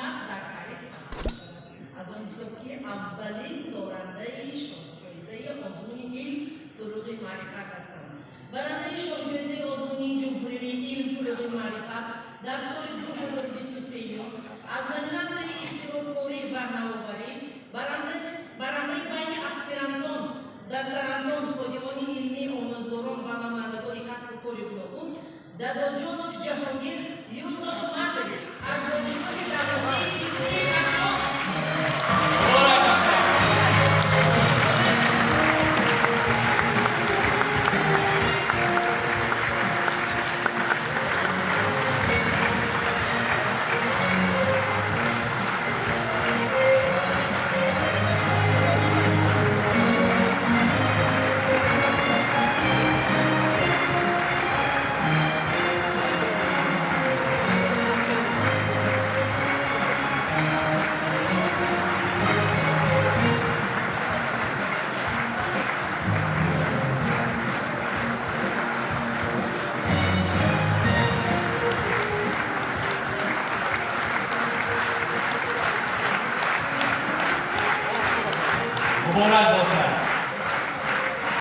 شخص در تاریخ ثبت شده. از آن حساب که اولین دارنده شاهجایزه آزمون علم فروغ معرفت هستند. برنده شاهجایزه آزمون جمهوری علم فروغ معرفت در سال 2023 از نظریه اختراع‌کاری و نوآوری برنده بین اسپیرانتان، دکترانان، خادمان علمی، آموزگاران و نمایندگان کسب و کار گوناگون داداجانов جهانگیر یولداش ماتویچ از دانشگاه دولتی تهران. مبارک باشد.